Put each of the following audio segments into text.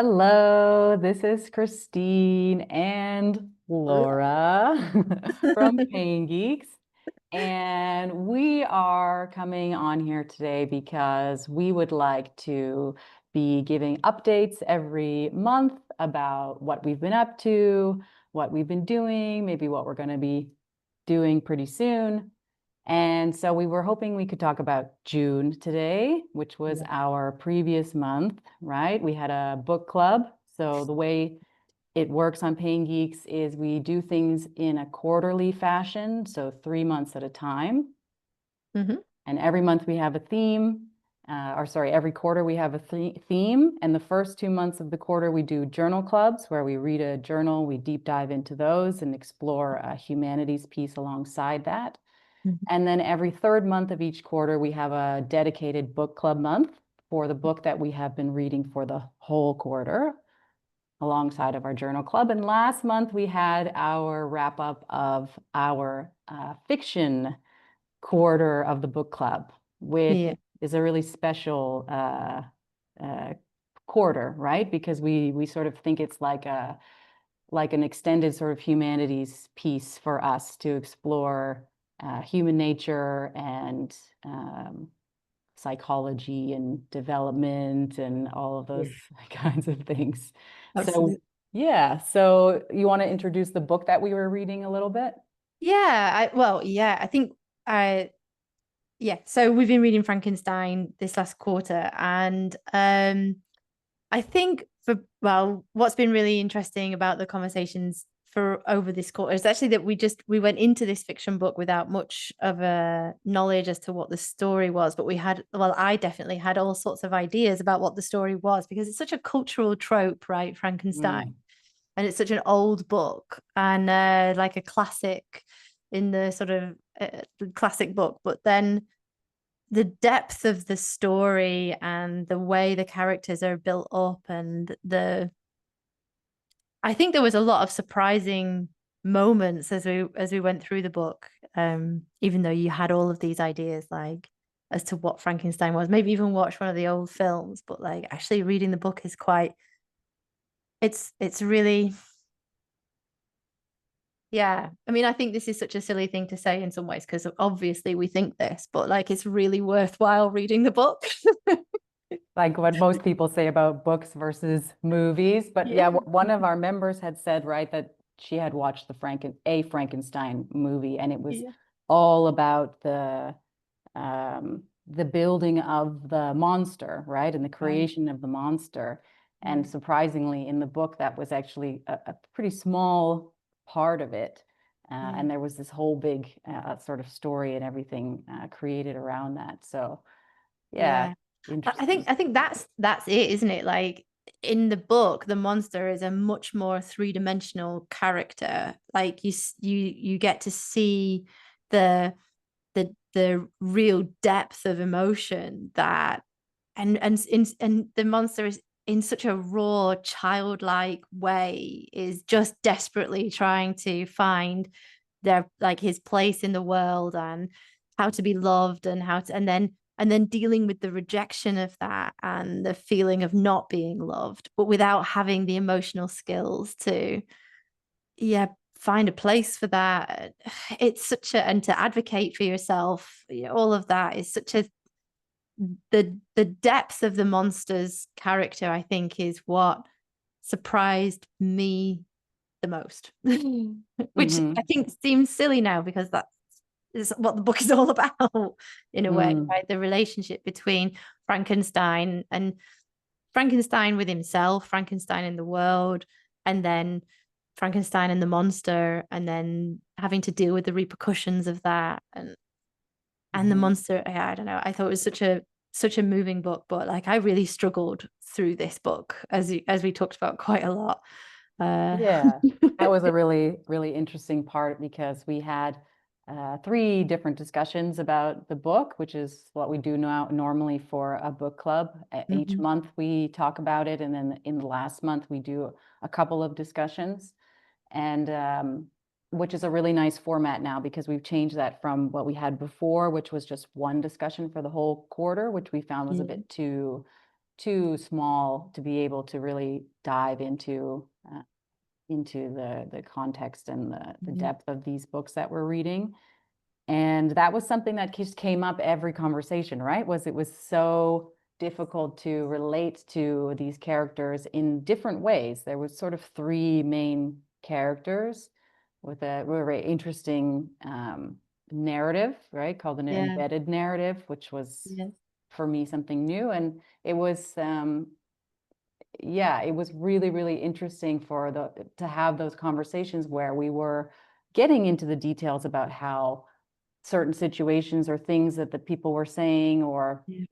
Hello, this is Christine and Laura from Pain Geeks. And we are coming on here today because we would like to be giving updates every month about what we've been up to, what we've been doing, maybe what we're going to be doing pretty soon. And so we were hoping we could talk about June today, which was Yeah. our previous month, right? We had a book club. So the way it works on Pain Geeks is we do things in a quarterly fashion, so 3 months at a time. hmm And every month we have a theme, or sorry, every quarter we have a theme. And the first 2 months of the quarter, we do journal clubs where we read a journal, we deep dive into those and explore a humanities piece alongside that. And then every third month of each quarter, we have a dedicated book club month for the book that we have been reading for the whole quarter alongside of our journal club. And last month, we had our wrap up of our fiction quarter of the book club, which Yeah. is a really special uh, quarter, right? Because we sort of think it's like an extended sort of humanities piece for us to explore human nature and psychology and development and all of those Yeah. kinds of things. So, Absolutely. yeah. So, you want to introduce the book that we were reading a little bit? I think I so we've been reading Frankenstein this last quarter, and I think what's been really interesting about the conversations for over this quarter is actually that we went into this fiction book without much of a knowledge as to what the story was, but I definitely had all sorts of ideas about what the story was because it's such a cultural trope, right? Frankenstein. Mm. And it's such an old book and like a classic in the sort of classic book, but then the depth of the story and the way the characters are built up and the I think there was a lot of surprising moments as we went through the book, even though you had all of these ideas like as to what Frankenstein was, maybe even watch one of the old films, but like actually reading the book is quite it's really. Yeah. I mean, I think this is such a silly thing to say in some ways because obviously we think this, but like it's really worthwhile reading the book. Like what most people say about books versus movies. But yeah, Yeah. one of our members had said, right, that she had watched a Frankenstein movie, and it was Yeah. all about the building of the monster, right, and the Right. creation of the monster. And Yeah. surprisingly, in the book, that was actually a pretty small part of it. Yeah. And there was this whole big sort of story and everything created around that. So, yeah, Yeah. I think interesting. I think that's it, isn't it? Like in the book, the monster is a much more three-dimensional character. Like you get to see the the real depth of emotion that and the monster is in such a raw childlike way is just desperately trying to find their like his place in the world and how to be loved and how to and then dealing with the rejection of that and the feeling of not being loved but without having the emotional skills to yeah find a place for that. It's such a and to advocate for yourself, all of that is such a the depth of the monster's character I think is what surprised me the most. Which I Hmm. think seems silly now because that is what the book is all about in a way, Mm. right? The relationship between Frankenstein and Frankenstein with himself, Frankenstein in the world, and then Frankenstein and the monster, and then having to deal with the repercussions of that and the Hmm. monster. Yeah, I don't know. I thought it was such a moving book, but like I really struggled through this book as we talked about quite a lot. Uh, Yeah, that was a really, really interesting part because we had three different discussions about the book, which is what we do now normally for a book club. Each mhm. month we talk about it, and then in the last month we do a couple of discussions, and which is a really nice format now because we've changed that from what we had before, which was just one discussion for the whole quarter, which we found was a Yeah. bit too small to be able to really dive into the context and the depth of these books that we're reading. And that was something that just came up every conversation, right? It was so difficult to relate to these characters in different ways. There was sort of three main characters with a very interesting narrative, right? Called an Yeah. embedded narrative, which was Yeah. for me something new. And it was yeah, it was really, really interesting to have those conversations where we were getting into the details about how certain situations or things that the people were saying, or Yeah.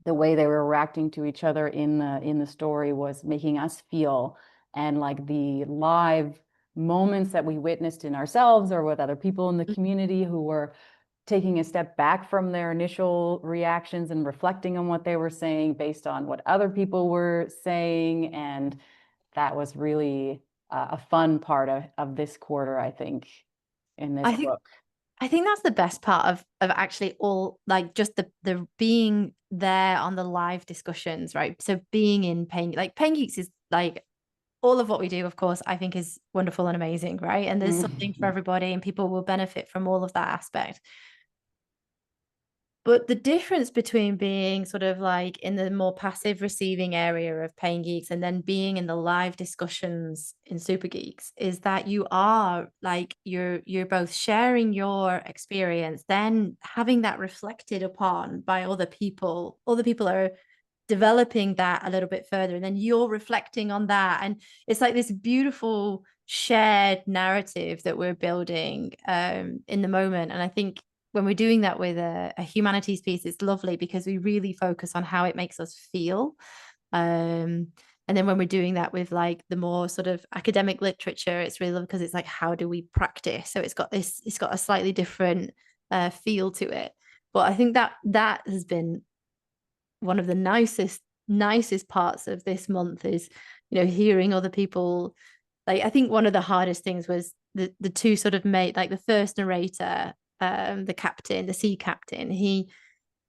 the way they were reacting to each other in the story was making us feel. And like the live moments that we witnessed in ourselves or with other people in the community who were taking a step back from their initial reactions and reflecting on what they were saying based on what other people were saying. And that was really a fun part of this quarter, I think, in this I think book. I think that's the best part of actually all, like, just the being there on the live discussions, right? So being in Pain Geeks is like all of what we do, of course, I think is wonderful and amazing, right? And there's something for everybody, and people will benefit from all of that aspect. But the difference between being sort of like in the more passive receiving area of Pain Geeks and then being in the live discussions in Super Geeks is that you are like you're both sharing your experience, then having that reflected upon by other people. Other people are developing that a little bit further, and then you're reflecting on that. And it's like this beautiful shared narrative that we're building in the moment. And I think when we're doing that with a humanities piece, it's lovely because we really focus on how it makes us feel. And then when we're doing that with like the more sort of academic literature, it's really lovely because it's like, how do we practice? So it's got a slightly different feel to it. But I think that has been one of the nicest parts of this month is, hearing other people. Like, I think one of the hardest things was the two sort of made, like the first narrator, the sea captain, he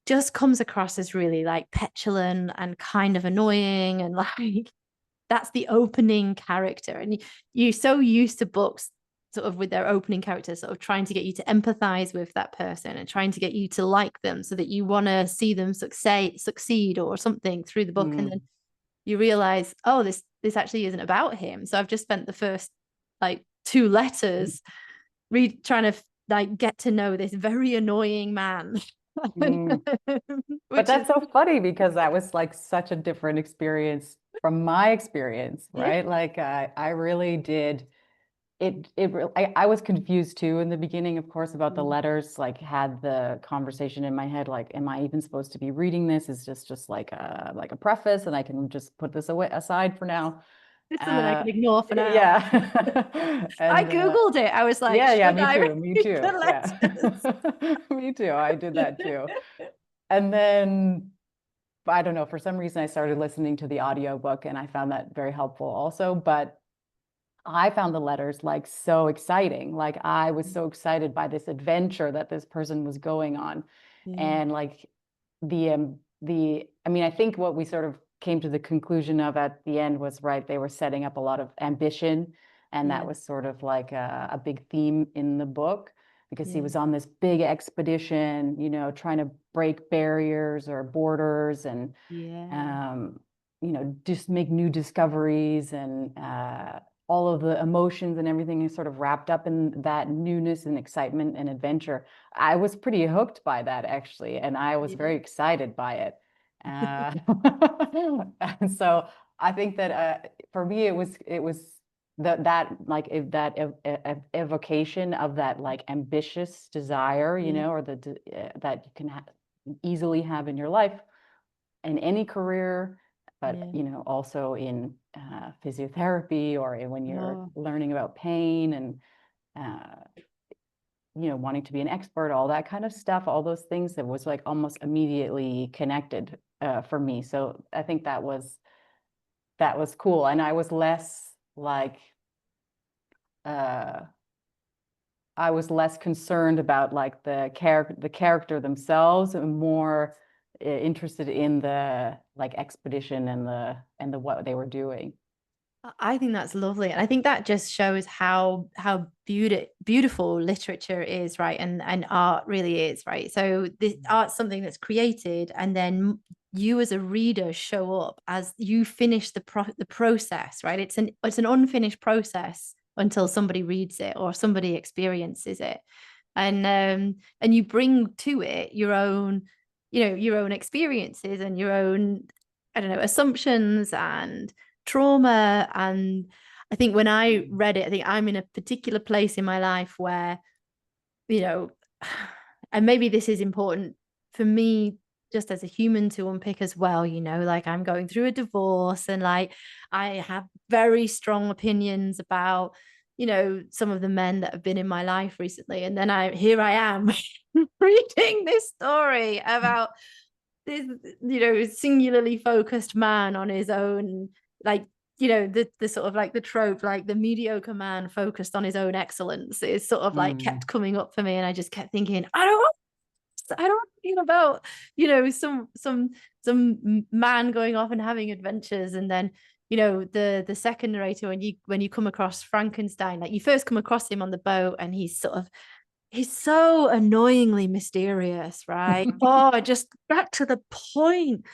just comes across as really like petulant and kind of annoying, and like that's the opening character. And you're so used to books sort of with their opening characters sort of trying to get you to empathize with that person and trying to get you to like them so that you want to see them succeed or something through the book. And then you realize, oh, this actually isn't about him. So I've just spent the first like two letters trying to like get to know this very annoying man. But Which is, that's so funny because that was like such a different experience from my experience, yeah, right? Like I really did I was confused too in the beginning, of course, about the letters, like had the conversation in my head, like, am I even supposed to be reading this? Is just like a preface and I can just put this aside for now. it's something I can ignore for now. Yeah. I And Googled it. I was like, yeah, should me I too, me read too. the Yeah. letters? Me too. I did that too. And then I don't know, for some reason I started listening to the audiobook and I found that very helpful also. But I found the letters like so exciting. Like I was so excited by this adventure that this person was going on. Yeah, And like I mean, I think what we sort of came to the conclusion of at the end was right, they were setting up a lot of ambition. And that yeah, was sort of like a big theme in the book because he yeah, was on this big expedition, trying to break barriers or borders and yeah, um, just make new discoveries and all of the emotions and everything is sort of wrapped up in that newness and excitement and adventure. I was pretty hooked by that actually, and I was yeah, very excited by it. Uh, and so I think that for me, it was that like if that evocation of that like ambitious desire, yeah, or that you can easily have in your life in any career, but yeah. also in physiotherapy or when you're Oh, learning about pain and uh, wanting to be an expert, all that kind of stuff, all those things that was like almost immediately connected for me. So I think that was cool, and I was less like uh, I was less concerned about like the character themselves and more interested in the like expedition and the what they were doing. I think that's lovely. And I think that just shows how beautiful literature is, right? And art really is, right? So this art's something that's created, and then you as a reader show up as you finish the process, right? It's an unfinished process until somebody reads it or somebody experiences it. And you bring to it your own, your own experiences and your own, I don't know, assumptions and trauma. And I think when I read it, I think I'm in a particular place in my life where, you know, and maybe this is important for me just as a human to unpick as well, like I'm going through a divorce, and like I have very strong opinions about, some of the men that have been in my life recently. And then here I am reading this story about this, singularly focused man on his own, like, the sort of like the trope, like the mediocre man focused on his own excellence is sort of like kept coming up for me. And I just kept thinking, I don't feel about, some man going off and having adventures. And then, the second narrator, when you come across Frankenstein, like you first come across him on the boat, and he's so annoyingly mysterious, right? Oh, just back to the point.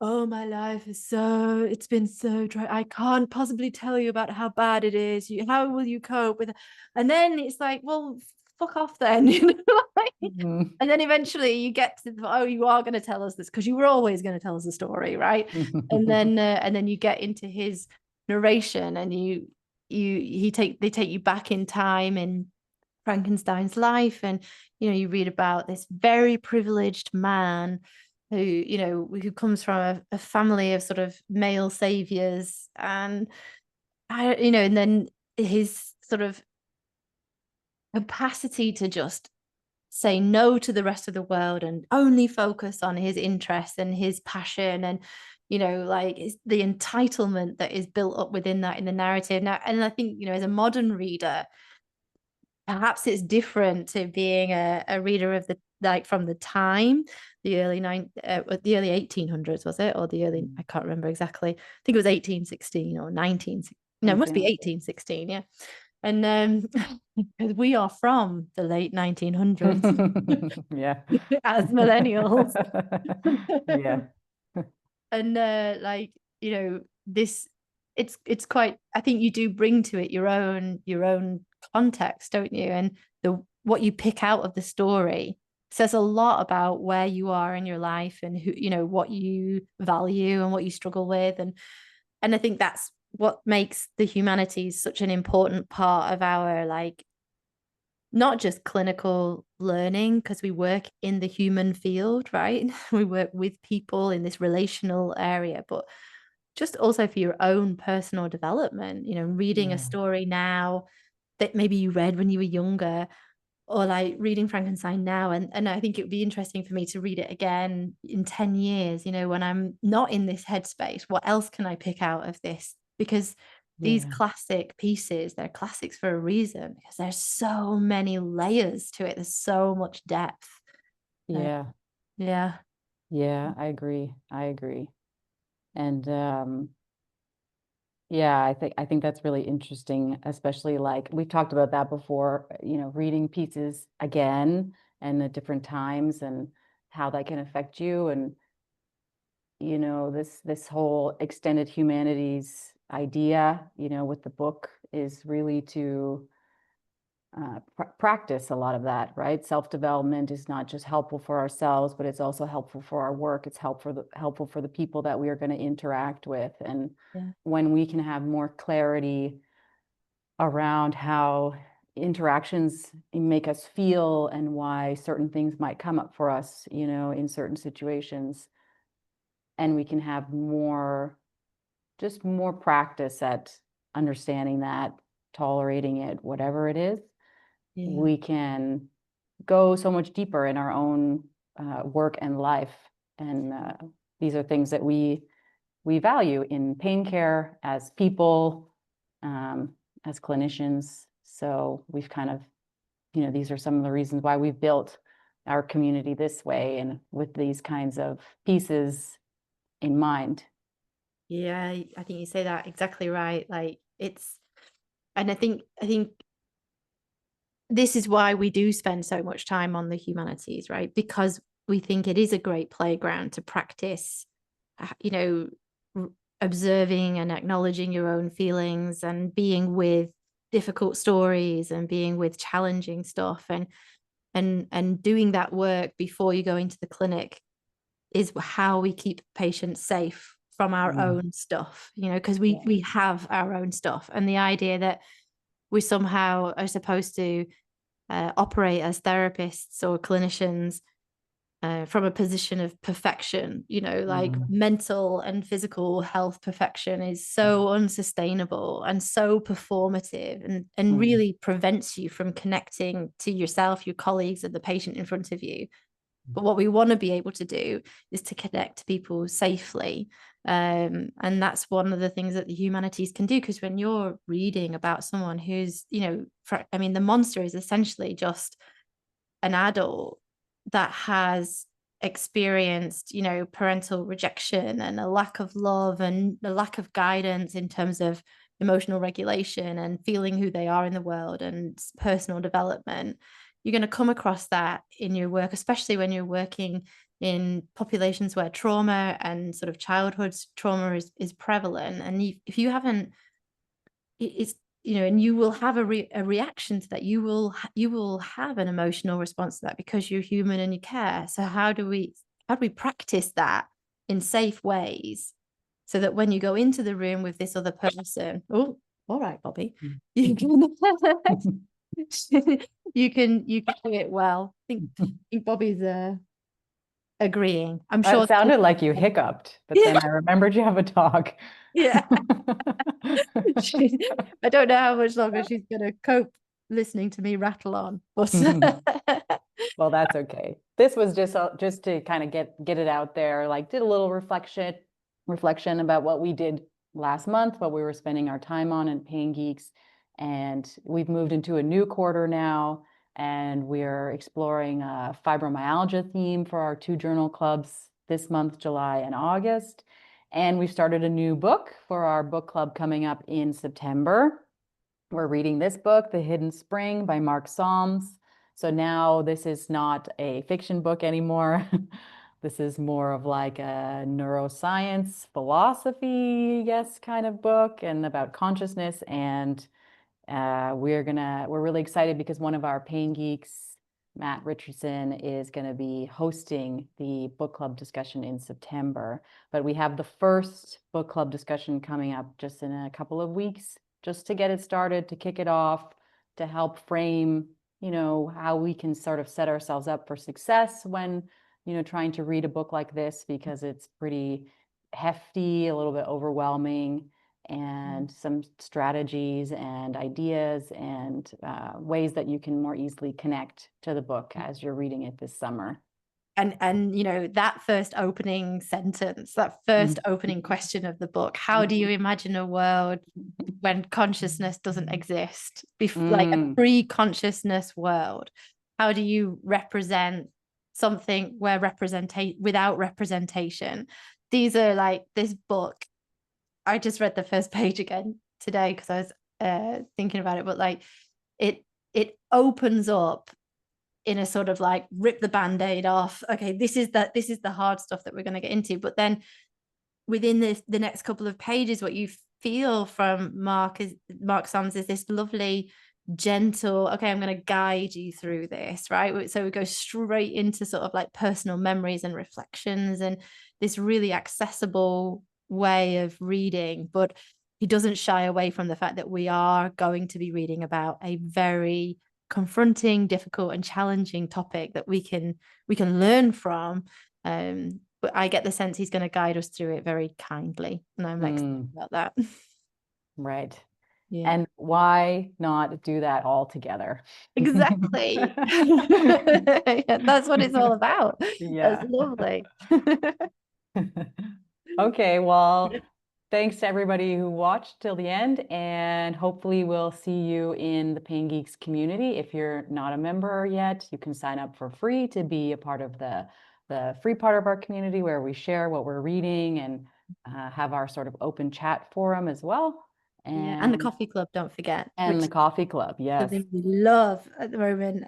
Oh, my life it's been so dry. I can't possibly tell you about how bad it is. How will you cope with it? And then it's like, well, fuck off then. And then eventually you get to, oh, you are going to tell us this because you were always going to tell us a story, right? And then you get into his narration, and they take you back in time in Frankenstein's life. And you read about this very privileged man who comes from a family of sort of male saviors, and and then his sort of capacity to just say no to the rest of the world and only focus on his interests and his passion, and like the entitlement that is built up within that in the narrative now. And I think as a modern reader, perhaps it's different to being a reader of the, like, from the time, the early 1800s, was it, or the early, I can't remember exactly. I think it was 1816 or 19, no, it must be 1816, yeah. And because we are from the late 1900s, yeah, as millennials. yeah, And like this, it's quite, I think you do bring to it your own context, don't you? And the what you pick out of the story says a lot about where you are in your life, and who, what you value and what you struggle with. And I think that's what makes the humanities such an important part of our, like, not just clinical learning, because we work in the human field, right? We work with people in this relational area, but just also for your own personal development, reading a story now that maybe you read when you were younger, or like reading Frankenstein now. And I think it would be interesting for me to read it again in 10 years, when I'm not in this headspace. What else can I pick out of this? Because these classic pieces, they're classics for a reason, because there's so many layers to it. There's so much depth. yeah, Yeah. yeah. I agree. And yeah, I think that's really interesting, especially like we've talked about that before, reading pieces again and at different times and how that can affect you. And this whole extended humanities idea, with the book is really to practice a lot of that, right? Self-development is not just helpful for ourselves, but it's also helpful for our work. It's helpful for the people that we are going to interact with. And when we can have more clarity around how interactions make us feel and why certain things might come up for us, in certain situations, and we can have just more practice at understanding that, tolerating it, whatever it is, we can go so much deeper in our own work and life. And these are things that we value in pain care as people, as clinicians. So we've kind of, these are some of the reasons why we've built our community this way and with these kinds of pieces in mind. Yeah, I think you say that exactly right. Like and I think this is why we do spend so much time on the humanities, right? Because we think it is a great playground to practice, you know, observing and acknowledging your own feelings and being with difficult stories and being with challenging stuff and doing that work before you go into the clinic is how we keep patients safe from our own stuff, you know, because we have our own stuff. And the idea that we somehow are supposed to operate as therapists or clinicians from a position of perfection, you know, like mental and physical health perfection is so unsustainable and so performative and really prevents you from connecting to yourself, your colleagues, and the patient in front of you. But what we want to be able to do is to connect people safely. And that's one of the things that the humanities can do. Because when you're reading about someone who's, you know, I mean, the monster is essentially just an adult that has experienced, you know, parental rejection and a lack of love and a lack of guidance in terms of emotional regulation and feeling who they are in the world and personal development. You're going to come across that in your work, especially when you're working in populations where trauma and sort of childhood trauma is prevalent. And if you haven't, it's, you know, and you will have a reaction to that. You will have an emotional response to that because you're human and you care. So how do we practice that in safe ways so that when you go into the room with this other person, oh, all right, Bobby, you can you can do it well. I think Bobby's agreeing. I'm sure It sounded like you hiccuped, but then I remembered you have a dog. Yeah. I don't know how much longer she's going to cope listening to me rattle on. But well, that's okay. This was just to kind of get it out there, like did a little reflection about what we did last month, what we were spending our time on in Pain Geeks. And we've moved into a new quarter now, and we're exploring a fibromyalgia theme for our 2 journal clubs this month, July and August. And we've started a new book for our book club coming up in September. We're reading this book, The Hidden Spring by Mark Solms. So now this is not a fiction book anymore. This is more of like a neuroscience philosophy, yes, kind of book, and about consciousness. And we're really excited because one of our Pain Geeks, Matt Richardson, is going to be hosting the book club discussion in September. But we have the first book club discussion coming up just in a couple of weeks, just to get it started, to kick it off, to help frame, you know, how we can sort of set ourselves up for success when, you know, trying to read a book like this, because it's pretty hefty, a little bit overwhelming, and some strategies and ideas and ways that you can more easily connect to the book as you're reading it this summer. And you know, that first opening sentence, that first opening question of the book, how do you imagine a world when consciousness doesn't exist, like a pre-consciousness world? How do you represent something where without representation? These are like, this book, I just read the first page again today because I was thinking about it, but like it opens up in a sort of like rip the band-aid off. Okay, this is the hard stuff that we're going to get into. But then within the next couple of pages, what you feel from Mark Solms is this lovely, gentle, okay, I'm going to guide you through this, right? So we go straight into sort of like personal memories and reflections and this really accessible way of reading. But he doesn't shy away from the fact that we are going to be reading about a very confronting, difficult, and challenging topic that we can learn from. But I get the sense he's going to guide us through it very kindly, and I'm excited about that. Right. Yeah. And why not do that all together? Exactly. Yeah, that's what it's all about. Yeah. That's lovely. Okay, well, thanks to everybody who watched till the end, and hopefully we'll see you in the Pain Geeks community. If you're not a member yet, you can sign up for free to be a part of the free part of our community where we share what we're reading and have our sort of open chat forum as well. Yeah, and the And coffee club, don't forget, and which the is coffee club, yes. something we love at the moment.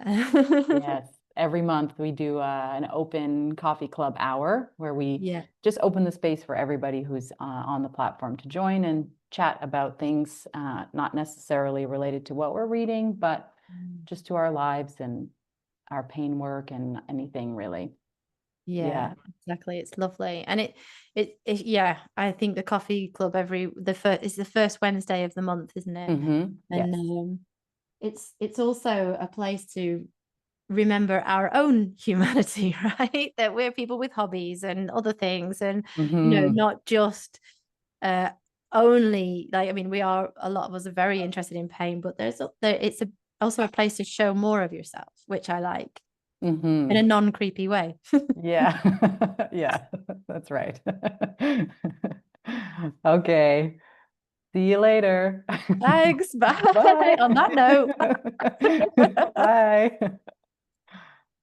Yes, every month we do an open coffee club hour where we Yeah. just open the space for everybody who's on the platform to join and chat about things not necessarily related to what we're reading, but just to our lives and our pain work and anything really. Yeah, Yeah. exactly. It's lovely. And yeah, I think the coffee club it's the first Wednesday of the month, isn't it? And Yes. it's also a place to remember our own humanity, right? That we're people with hobbies and other things, and not just uh only like, I mean, a lot of us are very interested in pain, but it's also a place to show more of yourself, which I like in a non-creepy way. Yeah. Yeah, that's right. Okay. See you later. Thanks. Bye. Bye. On that note. Bye.